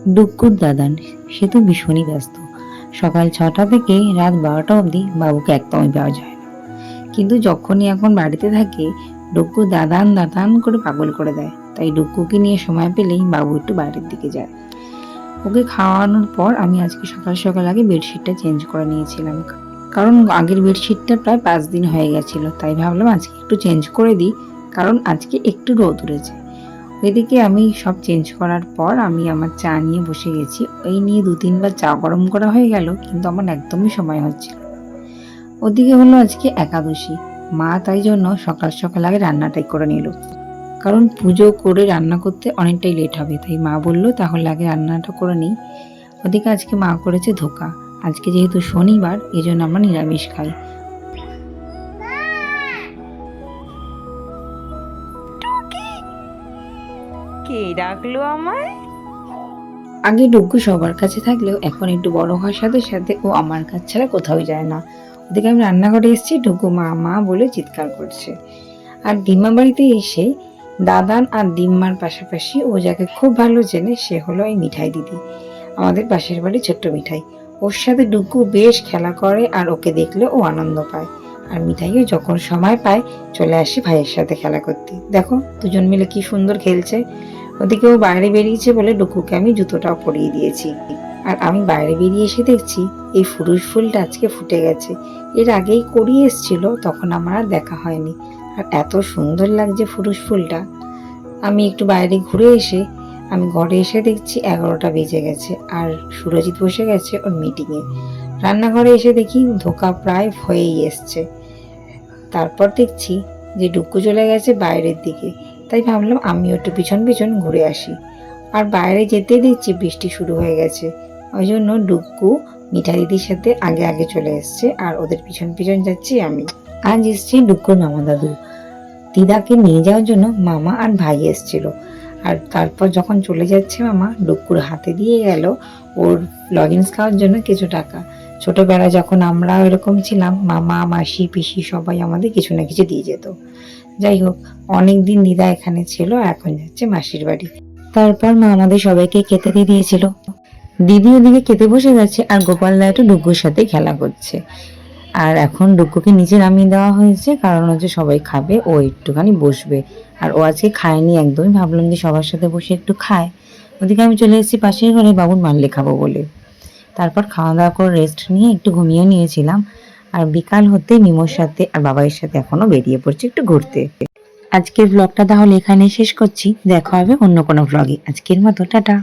ডুক্কুর দাদান সে তো ভীষণই ব্যস্ত। সকাল 6টা থেকে রাত 12টা অবধি বাবুকে একদমই পাওয়া যায় না। কিন্তু যখনই এখন বাড়িতে থাকে, ডুক্কু দাদান দাদান করে পাগল করে দেয়। তাই ডুক্কুকে নিয়ে সময় পেলেই বাবু একটু বাইরের দিকে যায়। ওকে খাওয়ানোর পর আমি আজকে সকাল সকাল আগে বেডশিটটা চেঞ্জ করে নিয়েছিলাম, কারণ আগের বেডশিটটা প্রায় 5 দিন হয়ে গেছিল। তাই ভাবলাম আজকে একটু চেঞ্জ করে দিই, কারণ আজকে একটু রোদ উঠেছে। ওইদিকে আমি সব চেঞ্জ করার পর আমি আমার চা নিয়ে বসে গেছি। ওই নিয়ে 2-3বার চা গরম করা হয়ে গেল, কিন্তু আমার একদমই সময় হচ্ছিল না। ওদিকে হলো আজকে একাদশী, মা তাই জন্য সকাল সকাল আগে রান্নাটাই করে নিল, কারণ পুজো করে রান্না করতে অনেকটাই লেট হবে। তাই মা বলল তাহলে আগে রান্নাটা করে নিই। ওদিকে আজকে মা করেছে ধোকা। আজকে যেহেতু শনিবার, এই জন্য আমরা নিরামিষ খাই। কে ডাকলো আমায়? আগে ডুগ্গু সবার কাছে থাকলেও এখন একটু বড় হওয়ার সাথে সাথে ও আমার কাছ ছাড়া কোথাও যায় না। ওদিকে আমি রান্নাঘরে এসেছি, ডুগ্গু মা মা বলে চিৎকার করছে। আর ডিম্মা বাড়িতে এসে দাদান আর ডিম্মার পাশাপাশি ও যাকে খুব ভালো চেনে সে হলো এই মিঠাই দিদি, আমাদের পাশের বাড়ি ছোট্ট মিঠাই। ওর সাথে ডুগ্গু বেশ খেলা করে আর ওকে দেখলে ও আনন্দ পায়। আর মিঠাইও যখন সময় পায় চলে আসে ভাইয়ের সাথে খেলা করতে। দেখো দুজন মিলে কি সুন্দর খেলছে। ওদিকে ও বাইরে বেরিয়েছে বলে ডুকুকে আমি জুতোটাও পরিয়ে দিয়েছি। আর আমি বাইরে বেরিয়ে এসে দেখছি এই ফুরুষ ফুলটা আজকে ফুটে গেছে। এর আগেই করিয়ে এসেছিল, তখন আমার আর দেখা হয়নি। আর এত সুন্দর লাগছে ফুরুষ ফুলটা। আমি একটু বাইরে ঘুরে এসে আমি ঘরে এসে দেখছি 11টা বেজে গেছে, আর সুরজিৎ বসে গেছে ওর মিটিংয়ে। রান্নাঘরে এসে দেখি ধোকা প্রায় হয়েই এসছে। তারপর দেখছি যে ডুক্কু চলে গেছে বাইরের দিকে। তাই ভাবলাম আমিও একটু পিছন পিছন ঘুরে আসি। আর বাইরে যেতে দেখছি বৃষ্টি শুরু হয়ে গেছে। ওই জন্য ডুক্কু মিঠা দিদির সাথে আগে আগে চলে এসছে, আর ওদের পিছন পিছন যাচ্ছি আমি। আজ এসছে ডুক্কুর মামা দাদু। দিদাকে নিয়ে যাওয়ার জন্য মামা আর ভাই এসছিল। আর তারপর যখন চলে যাচ্ছে মামা, ডুক্কুর হাতে দিয়ে গেল ওর লজেন্স খাওয়ার জন্য কিছু টাকা। ছোটবেলায় যখন আমরা এরকম ছিলাম, মামা মাসি পিসি সবাই আমাদের কিছু না কিছু দিয়ে যেত। যাই হোক, অনেকদিন দিদা এখানে ছিল, এখন যাচ্ছে মাসির বাড়ি। তারপর মা আমাদের সবাইকে খেতে দিয়ে দিয়েছিল। দিদি ওদিকে খেতে বসে গেছে, আর গোপাল দা একটু ডুগ্গুর সাথে খেলা করছে। আর এখন ডুগ্গুকে নিচে নামিয়ে দেওয়া হয়েছে, কারণ হচ্ছে সবাই খাবে, ও একটুখানি বসবে। আর ও আজকে খায়নি একদমই, ভাবলাম যে সবার সাথে বসে একটু খায়। ওদিকে আমি চলে এসেছি পাশের ঘরে বাবুর মাল্লি খাবো বলে। তারপর খাওয়া দাওয়া করে রেস্ট নিয়ে একটু ঘুমিয়ে নিয়েছিলাম। আর বিকাল হতে মিমোর সাথে আর বাবাইয়ের সাথে এখনো বেরিয়ে পড়ছি একটু ঘুরতে। আজকের ব্লগটা তাহলে এখানে শেষ করছি। দেখা হবে অন্য কোনো ব্লগে। আজকের মতো টাটা।